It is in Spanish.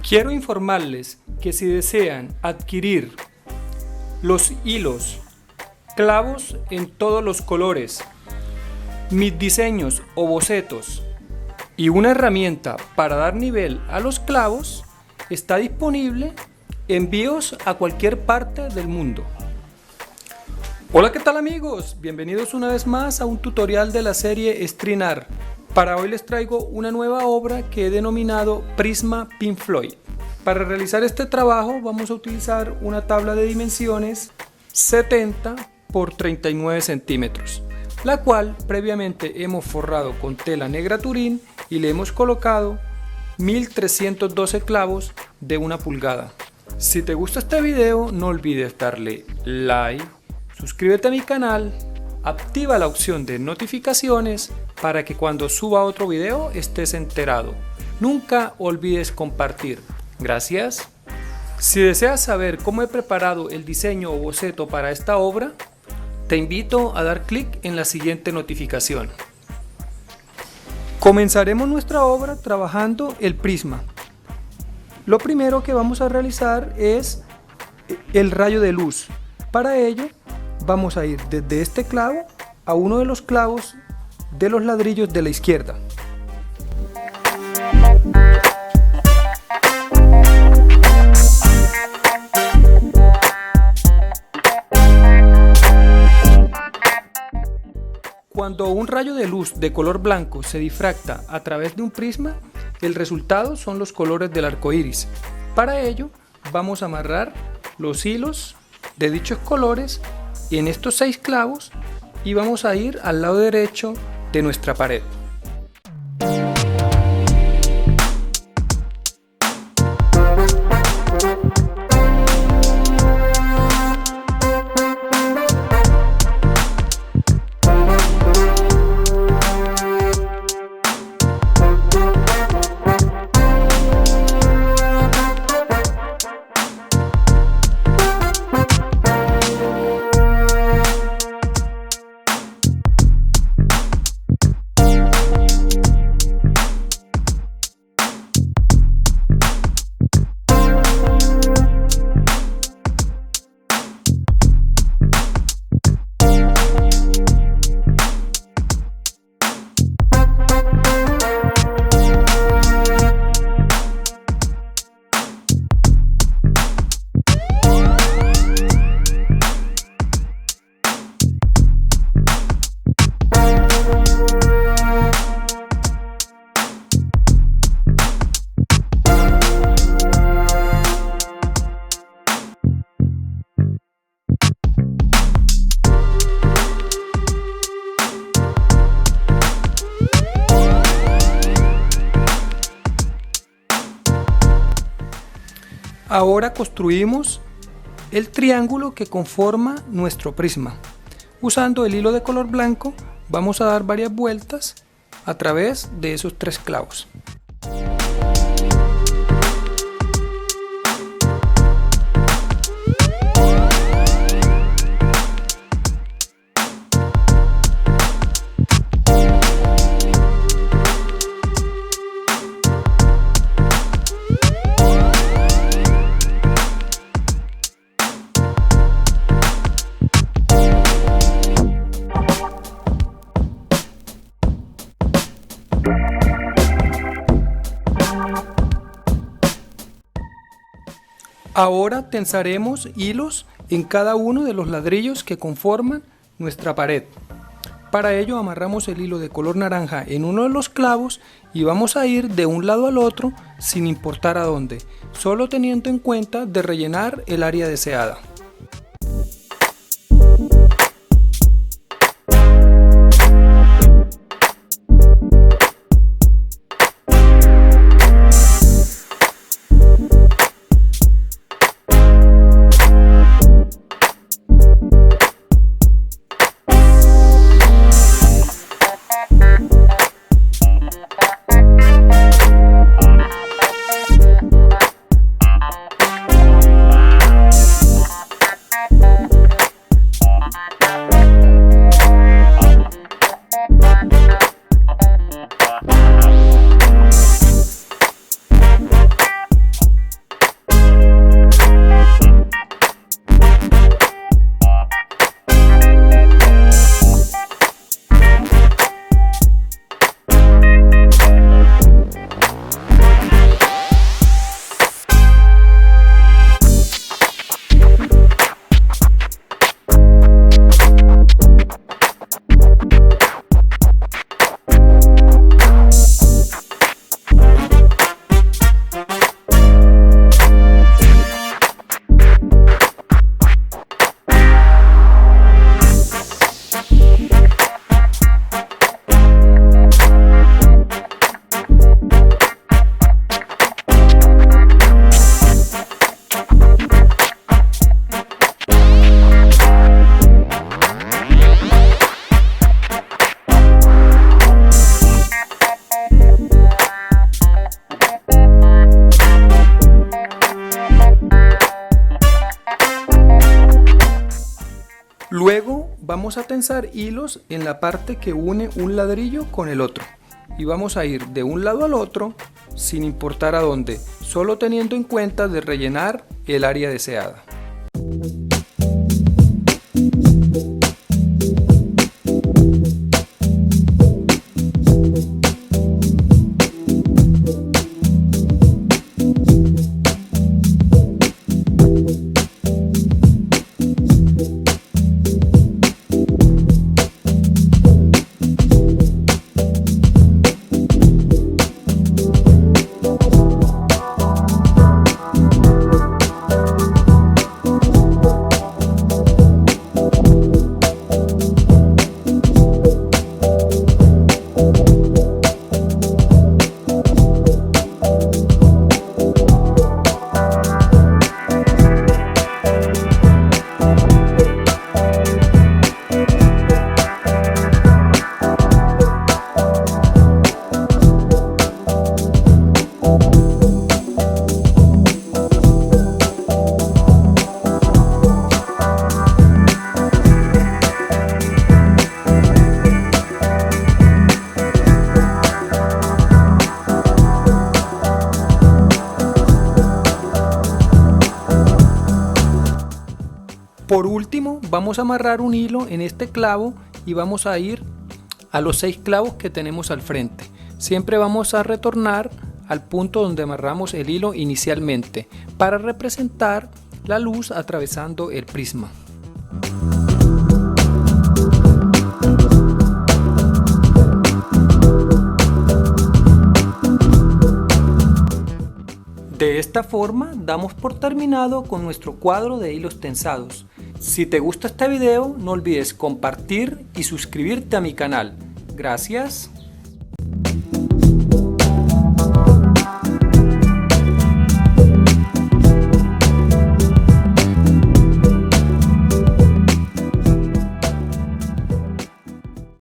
Quiero informarles que si desean adquirir los hilos, clavos en todos los colores, mis diseños o bocetos y una herramienta para dar nivel a los clavos, está disponible envíos a cualquier parte del mundo. Hola, ¿qué tal amigos? Bienvenidos una vez más a un tutorial de la serie Strinar. Para hoy les traigo una nueva obra que he denominado Prisma Pink Floyd. Para realizar este trabajo vamos a utilizar una tabla de dimensiones 70 por 39 centímetros, la cual previamente hemos forrado con tela negra Turín y le hemos colocado 1312 clavos de 1 pulgada. Si te gusta este video, no olvides darle like, suscríbete a mi canal, activa la opción de notificaciones para que cuando suba otro video estés enterado. Nunca olvides compartir. Gracias. Si deseas saber cómo he preparado el diseño o boceto para esta obra, te invito a dar clic en la siguiente notificación. Comenzaremos nuestra obra trabajando el prisma. Lo primero que vamos a realizar es el rayo de luz. Para ello vamos a ir desde este clavo a uno de los clavos de los ladrillos de la izquierda. Cuando un rayo de luz de color blanco se difracta a través de un prisma, el resultado son los colores del arco iris. Para ello vamos a amarrar los hilos de dichos colores en estos 6 clavos y vamos a ir al lado derecho de nuestra pared. Ahora construimos el triángulo que conforma nuestro prisma. Usando el hilo de color blanco vamos a dar varias vueltas a través de esos 3 clavos. Ahora tensaremos hilos en cada uno de los ladrillos que conforman nuestra pared. Para ello amarramos el hilo de color naranja en uno de los clavos y vamos a ir de un lado al otro sin importar a dónde, solo teniendo en cuenta de rellenar el área deseada. vamos a tensar hilos en la parte que une un ladrillo con el otro. Y vamos a ir de un lado al otro sin importar a dónde, solo teniendo en cuenta de rellenar el área deseada. Por último, vamos a amarrar un hilo en este clavo y vamos a ir a los 6 clavos que tenemos al frente. Siempre vamos a retornar al punto donde amarramos el hilo inicialmente para representar la luz atravesando el prisma. De esta forma damos por terminado con nuestro cuadro de hilos tensados. Si te gusta este video, no olvides compartir y suscribirte a mi canal. Gracias.